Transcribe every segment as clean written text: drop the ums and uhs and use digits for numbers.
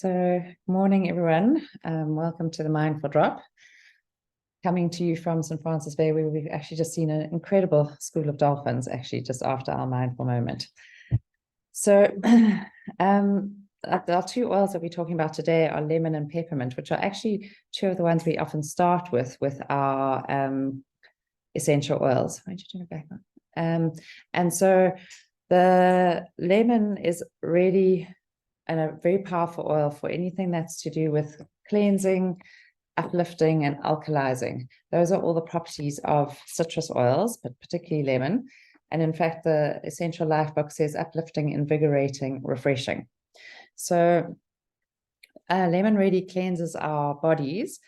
So, morning, everyone. Welcome to the Mindful Drop. Coming to you from St. Francis Bay, where we've actually just seen an incredible school of dolphins, actually, just after our mindful moment. So, our two oils that we're talking about today are lemon and peppermint, which are actually two of the ones we often start with our essential oils. Why don't you turn it back on? And so, the lemon is really a very powerful oil for anything that's to do with cleansing, uplifting, and alkalizing. Those are all the properties of citrus oils, but particularly lemon. And in fact, the Essential Life book says uplifting, invigorating, refreshing. So lemon really cleanses our bodies.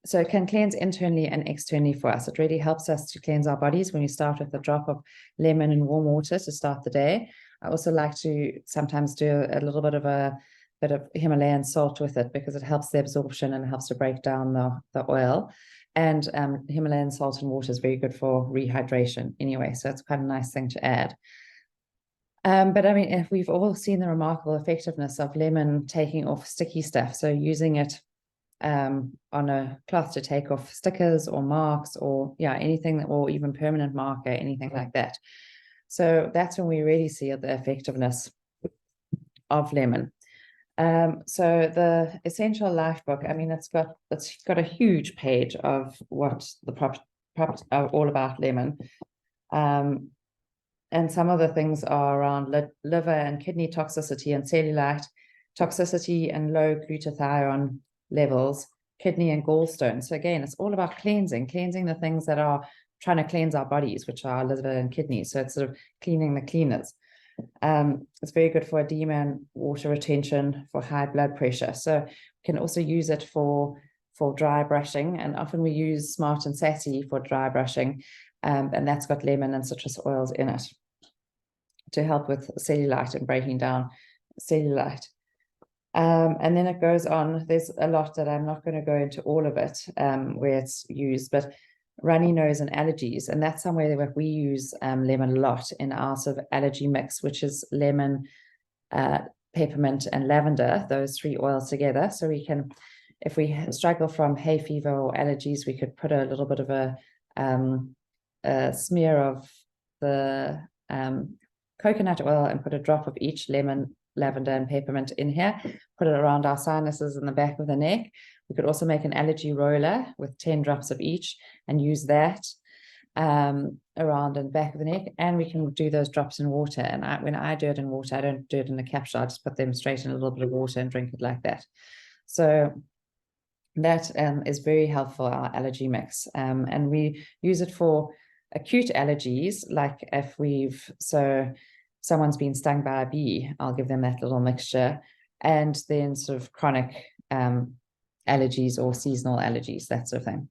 So it can cleanse internally and externally for us. It really helps us to cleanse our bodies when we start with a drop of lemon in warm water to start the day. I also like to sometimes do a little bit of Himalayan salt with it because it helps the absorption and helps to break down the oil. And Himalayan salt and water is very good for rehydration anyway, so it's quite a nice thing to add. But I mean, if we've all seen the remarkable effectiveness of lemon taking off sticky stuff, so using it on a cloth to take off stickers or marks or anything, or even permanent marker, anything like that. So that's when we really see the effectiveness of lemon. So the Essential Life book, I mean, it's got a huge page of what the properties are all about lemon. And some of the things are around liver and kidney toxicity and cellulite toxicity and low glutathione levels, kidney and gallstones. So again, it's all about cleansing the things that are trying to cleanse our bodies, which are liver and kidney. So it's sort of cleaning the cleaners. It's very good for edema and water retention, for high blood pressure. So we can also use it for dry brushing, and often we use Smart and Sassy for dry brushing, and that's got lemon and citrus oils in it to help with cellulite and breaking down cellulite. And then it goes on. There's a lot that I'm not going to go into all of it where it's used, but runny nose and allergies, and that's somewhere that we use lemon a lot in our sort of allergy mix, which is lemon, peppermint, and lavender, those three oils together. So we can, if we struggle from hay fever or allergies, we could put a little bit of a smear of the coconut oil and put a drop of each lemon, lavender, and peppermint in here, put it around our sinuses in the back of the neck. We could also make an allergy roller with 10 drops of each and use that around in the back of the neck. And we can do those drops in water. And when I do it in water, I don't do it in a capsule. I just put them straight in a little bit of water and drink it like that. So that is very helpful, our allergy mix. And we use it for acute allergies, like if someone's been stung by a bee, I'll give them that little mixture. And then sort of chronic allergies or seasonal allergies, that sort of thing.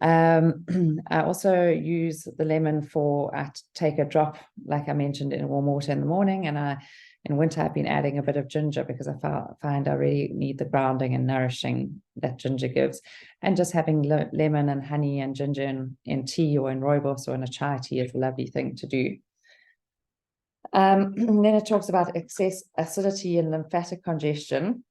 I also use the lemon I take a drop, like I mentioned, in warm water in the morning, and in winter I've been adding a bit of ginger because I find I really need the grounding and nourishing that ginger gives. And just having lemon and honey and ginger in tea or in rooibos or in a chai tea is a lovely thing to do. Then it talks about excess acidity and lymphatic congestion.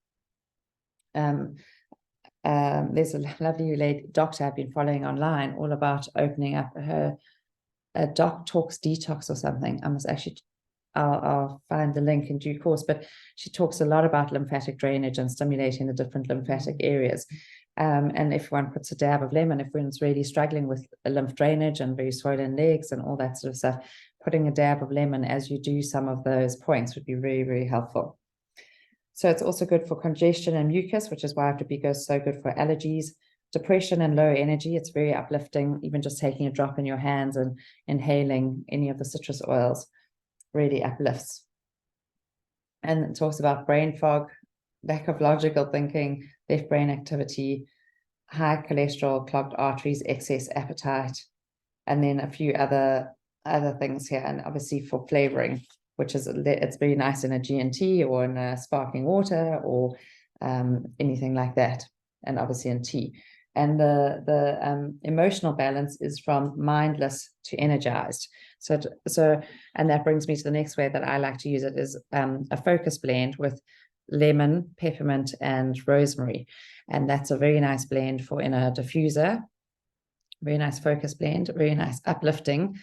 There's a lovely lady doctor I've been following online all about opening up a Doc Talks Detox or something. I'll find the link in due course, but she talks a lot about lymphatic drainage and stimulating the different lymphatic areas. And if one puts a dab of lemon, if one's really struggling with lymph drainage and very swollen legs and all that sort of stuff, putting a dab of lemon as you do some of those points would be very, very helpful. So it's also good for congestion and mucus, which is why it goes so good for allergies, depression and low energy. It's very uplifting. Even just taking a drop in your hands and inhaling any of the citrus oils really uplifts. And it talks about brain fog, lack of logical thinking, left brain activity, high cholesterol, clogged arteries, excess appetite, and then a few other things here. And obviously for flavoring, which is, it's very nice in a G&T or in a sparkling water or anything like that, and obviously in tea. And the emotional balance is from mindless to energized. So and that brings me to the next way that I like to use it is a focus blend with lemon, peppermint, and rosemary. And that's a very nice blend for in a diffuser. Very nice focus blend, very nice uplifting.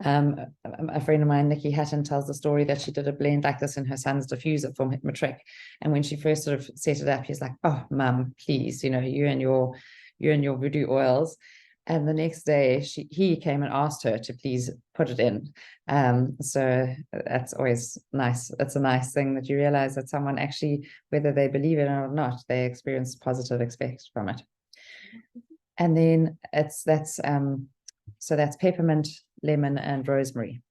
A friend of mine, Nikki Hatton, tells the story that she did a blend like this in her son's diffuser for matric. And when she first sort of set it up, he's like, "Oh, Mum, please, you and your voodoo oils." And the next day, he came and asked her to please put it in. So that's always nice. It's a nice thing that you realize that someone actually, whether they believe it or not, they experience positive effects from it. And then that's peppermint, lemon, and rosemary.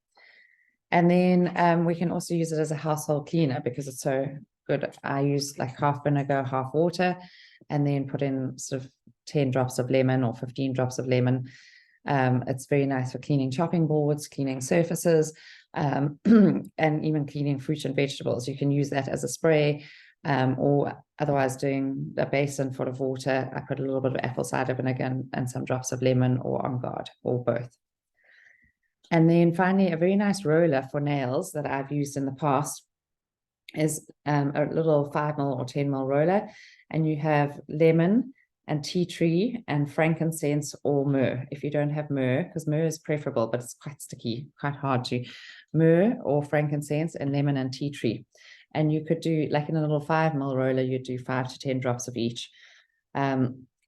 And then we can also use it as a household cleaner because it's so good. I use like half vinegar, half water, and then put in sort of 10 drops of lemon or 15 drops of lemon. It's very nice for cleaning chopping boards, cleaning surfaces, and even cleaning fruit and vegetables. You can use that as a spray, or otherwise doing a basin full of water. I put a little bit of apple cider vinegar and some drops of lemon or on guard, or both. And then finally, a very nice roller for nails that I've used in the past is a little 5 ml or 10 ml roller. And you have lemon and tea tree and frankincense or myrrh. If you don't have myrrh, because myrrh is preferable, but it's quite sticky, quite hard to, myrrh or frankincense and lemon and tea tree. And you could do, like in a little 5 ml roller, you'd do 5 to 10 drops of each.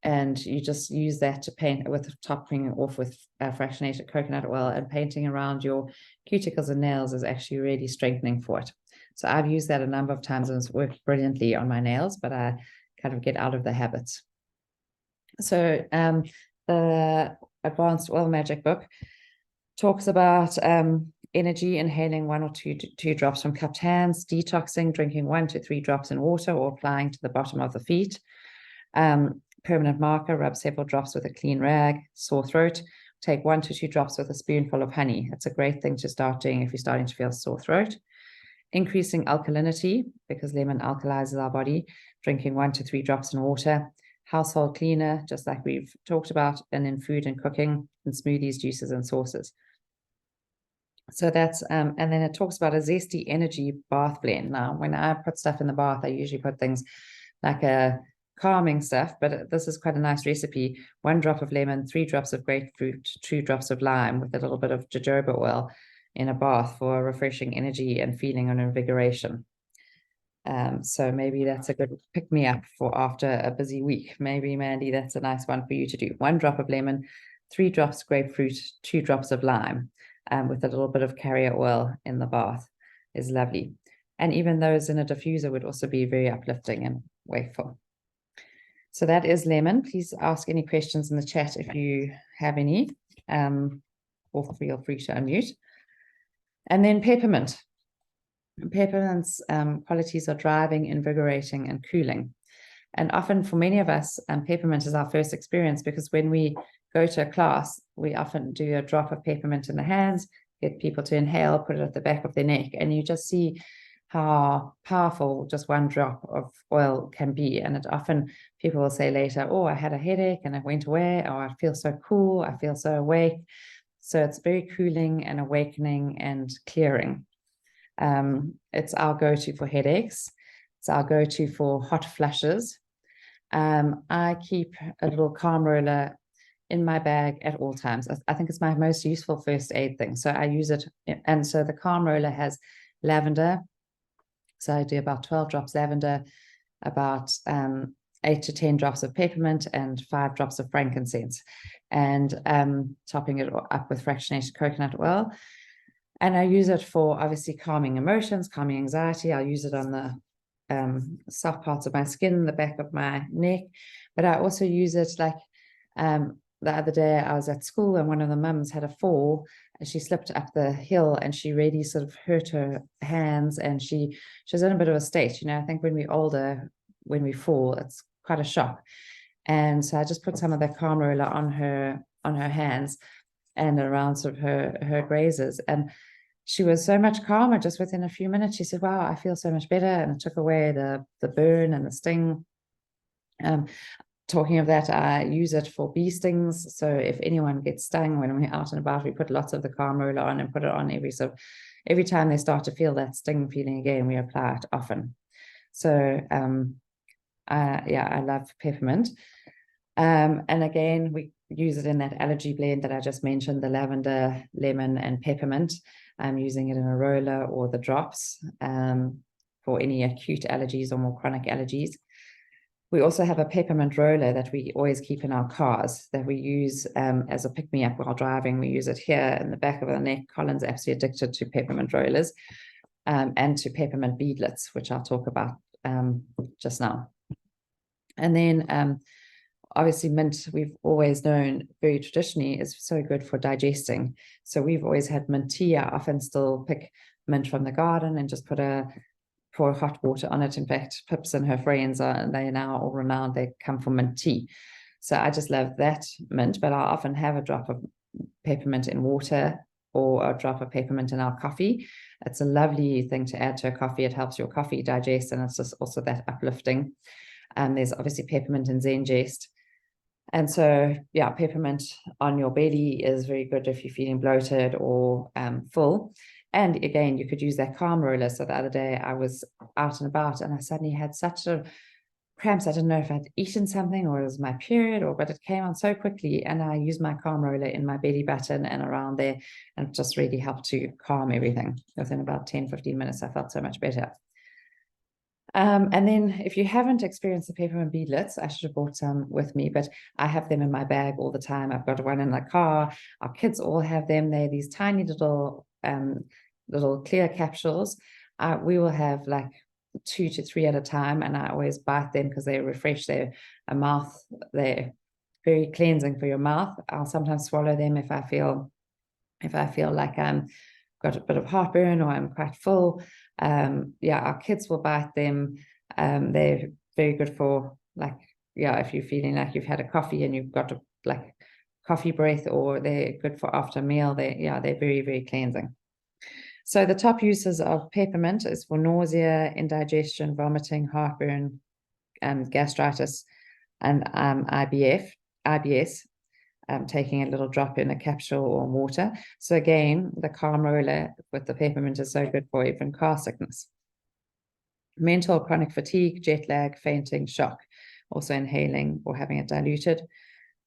And you just use that to paint with topping off with fractionated coconut oil, and painting around your cuticles and nails is actually really strengthening for it. So I've used that a number of times and it's worked brilliantly on my nails, but I kind of get out of the habits. So the Advanced Oil Magic book talks about energy, inhaling 1 or 2 drops from cupped hands, detoxing, drinking 1 to 3 drops in water or applying to the bottom of the feet. Permanent marker, rub several drops with a clean rag. Sore throat, take 1 to 2 drops with a spoonful of honey. It's a great thing to start doing if you're starting to feel sore throat. Increasing alkalinity, because lemon alkalizes our body, drinking 1 to 3 drops in water. Household cleaner, just like we've talked about, and in food and cooking, and smoothies, juices, and sauces. So that's, and then it talks about a zesty energy bath blend. Now, when I put stuff in the bath, I usually put things like a calming stuff, but this is quite a nice recipe. 1 drop of lemon, 3 drops of grapefruit, 2 drops of lime with a little bit of jojoba oil in a bath for refreshing energy and feeling and invigoration. So maybe that's a good pick-me-up for after a busy week. Maybe, Mandy, that's a nice one for you to do. 1 drop of lemon, 3 drops grapefruit, 2 drops of lime, with a little bit of carrier oil in the bath is lovely. And even those in a diffuser would also be very uplifting and wakeful. So that is lemon. Please ask any questions in the chat if you have any, or feel free to unmute. And then peppermint. Peppermint's qualities are driving, invigorating, and cooling. And often for many of us, peppermint is our first experience, because when we go to a class, we often do a drop of peppermint in the hands, get people to inhale, put it at the back of their neck, and you just see how powerful just 1 drop of oil can be. And it often, people will say later, "Oh, I had a headache and it went away," or "I feel so cool, I feel so awake." So it's very cooling and awakening and clearing. It's our go-to for headaches. It's our go-to for hot flushes. I keep a little calm roller in my bag at all times. I think it's my most useful first aid thing. So I use it. And so the calm roller has lavender. So I do about 12 drops lavender, about 8 to 10 drops of peppermint, and 5 drops of frankincense, and topping it up with fractionated coconut oil. And I use it for obviously calming emotions, calming anxiety. I'll use it on the soft parts of my skin, the back of my neck. But I also use it like the other day I was at school and one of the mums had a fall and she slipped up the hill and she really sort of hurt her hands, and she was in a bit of a state. I think when we're older, when we fall, it's quite a shock. And so I just put some of that calm roller on her hands and around sort of her grazes, and she was so much calmer just within a few minutes. She said, "Wow, I feel so much better," and it took away the burn and the sting. Talking of that, I use it for bee stings. So if anyone gets stung when we're out and about, we put lots of the calm roller on and put it on every time they start to feel that sting feeling again, we apply it often. So yeah, I love peppermint. And again, we use it in that allergy blend that I just mentioned, the lavender, lemon, and peppermint. I'm using it in a roller or the drops for any acute allergies or more chronic allergies. We also have a peppermint roller that we always keep in our cars that we use as a pick-me-up while driving. We use it here in the back of the neck. Colin's absolutely addicted to peppermint rollers and to peppermint beadlets, which I'll talk about just now. And then obviously mint, we've always known very traditionally is so good for digesting. So we've always had mint tea. I often still pick mint from the garden and just pour hot water on it. In fact, Pips and her friends they're now all renowned. They come from mint tea. So I just love that mint, but I often have a drop of peppermint in water or a drop of peppermint in our coffee. It's a lovely thing to add to a coffee. It helps your coffee digest, and it's just also that uplifting. There's obviously peppermint and Zengest. And so, yeah, peppermint on your belly is very good if you're feeling bloated or full. And again, you could use that calm roller. So the other day I was out and about and I suddenly had such a cramps. I didn't know if I'd eaten something or it was my period but it came on so quickly. And I used my calm roller in my belly button and around there, and it just really helped to calm everything. Within about 10-15 minutes, I felt so much better. And then if you haven't experienced the peppermint beadlets, I should have brought some with me, but I have them in my bag all the time. I've got one in the car. Our kids all have them. They're these tiny little clear capsules. We will have like 2 to 3 at a time, and I always bite them because they refresh their mouth. They're very cleansing for your mouth. I'll sometimes swallow them if I feel like I'm got a bit of heartburn or I'm quite full. Yeah, our kids will bite them. They're very good for if you're feeling like you've had a coffee and you've got coffee breath, or they're good for after a meal. They're very, very cleansing. So the top uses of peppermint is for nausea, indigestion, vomiting, heartburn, gastritis, and IBS. Taking a little drop in a capsule or water. So again, the calm roller with the peppermint is so good for even car sickness. Mental chronic fatigue, jet lag, fainting, shock, also inhaling or having it diluted.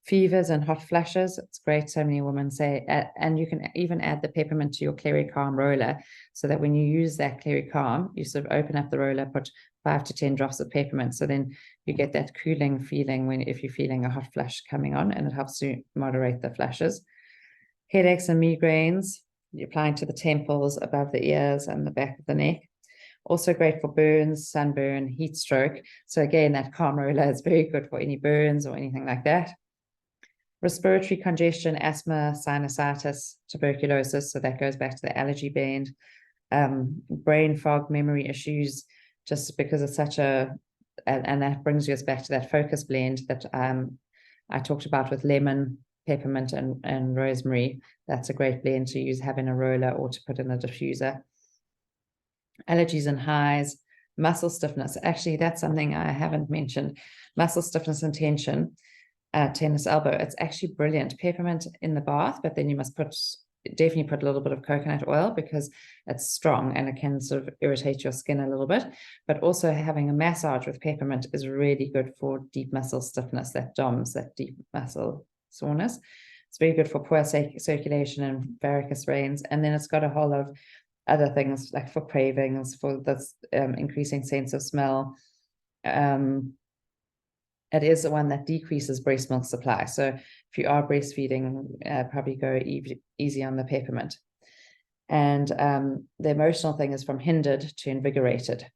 Fevers and hot flashes, it's great. So many women say, and you can even add the peppermint to your Clary Calm roller, so that when you use that Clary Calm, you sort of open up the roller, put 5 to 10 drops of peppermint. So then you get that cooling feeling if you're feeling a hot flash coming on, and it helps to moderate the flashes. Headaches and migraines, you're applying to the temples, above the ears, and the back of the neck. Also great for burns, sunburn, heat stroke. So again, that calm roller is very good for any burns or anything like that. Respiratory congestion, asthma, sinusitis, tuberculosis. So that goes back to the allergy blend. Brain fog, memory issues, just because it's such and that brings us back to that focus blend that I talked about with lemon, peppermint, and rosemary. That's a great blend to use, have in a roller or to put in a diffuser. Allergies and highs, muscle stiffness. Actually, that's something I haven't mentioned. Muscle stiffness and tension. Tennis elbow, it's actually brilliant. Peppermint in the bath, but then you must definitely put a little bit of coconut oil because it's strong and it can sort of irritate your skin a little bit. But also having a massage with peppermint is really good for deep muscle stiffness, that DOMS, that deep muscle soreness. It's very good for poor circulation and varicose veins. And then it's got a whole lot of other things like for cravings, for this increasing sense of smell. It is the one that decreases breast milk supply. So if you are breastfeeding, probably go easy on the peppermint. And the emotional thing is from hindered to invigorated.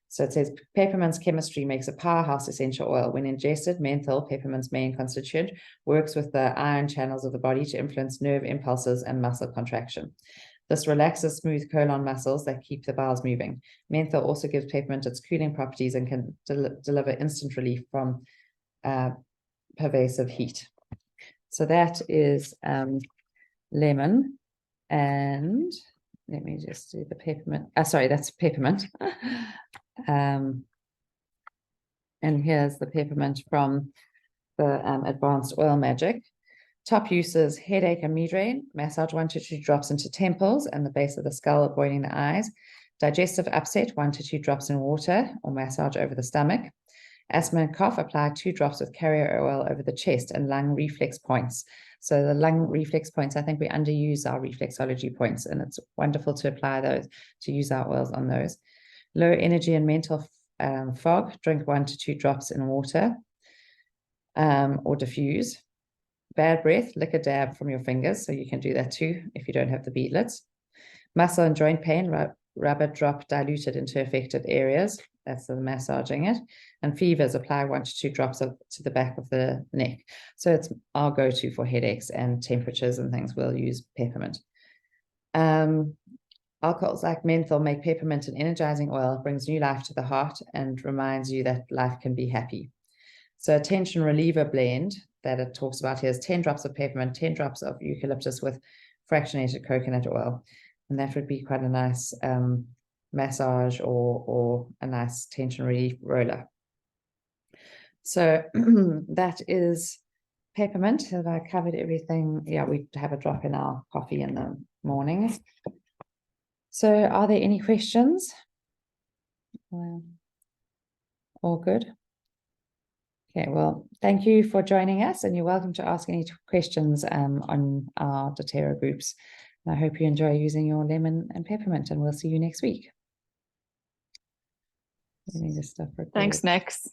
So it says peppermint's chemistry makes a powerhouse essential oil. When ingested, menthol, peppermint's main constituent, works with the ion channels of the body to influence nerve impulses and muscle contraction. This relaxes smooth colon muscles that keep the bowels moving. Menthol also gives peppermint its cooling properties and can deliver instant relief from pervasive heat. So that is lemon, and let me just do the peppermint. Sorry, that's peppermint. And here's the peppermint from the Advanced Oil Magic. Top uses: headache and migraine, massage 1 to 2 drops into temples and the base of the skull, avoiding the eyes. Digestive upset, 1 to 2 drops in water or massage over the stomach. Asthma and cough, apply 2 drops with carrier oil over the chest and lung reflex points. So the lung reflex points, I think we underuse our reflexology points, and it's wonderful to apply those, to use our oils on those. Low energy and mental fog, drink 1 to 2 drops in water or diffuse. Bad breath, lick a dab from your fingers, so you can do that too if you don't have the beadlets. Muscle and joint pain, rub a drop diluted into affected areas. That's the massaging it. And fevers, apply 1 to 2 drops to the back of the neck. So it's our go-to for headaches and temperatures and things. We'll use peppermint. Alcohols like menthol make peppermint an energizing oil. It brings new life to the heart and reminds you that life can be happy. So a tension reliever blend that it talks about here is 10 drops of peppermint, 10 drops of eucalyptus with fractionated coconut oil. And that would be quite a nice massage or a nice tension relief roller. So that is peppermint. Have I covered everything? Yeah, we have a drop in our coffee in the morning. So are there any questions? All good? Okay, well, thank you for joining us, and you're welcome to ask any questions on our doTERRA groups. And I hope you enjoy using your lemon and peppermint, and we'll see you next week. Let me just stop recording. Thanks, Nix.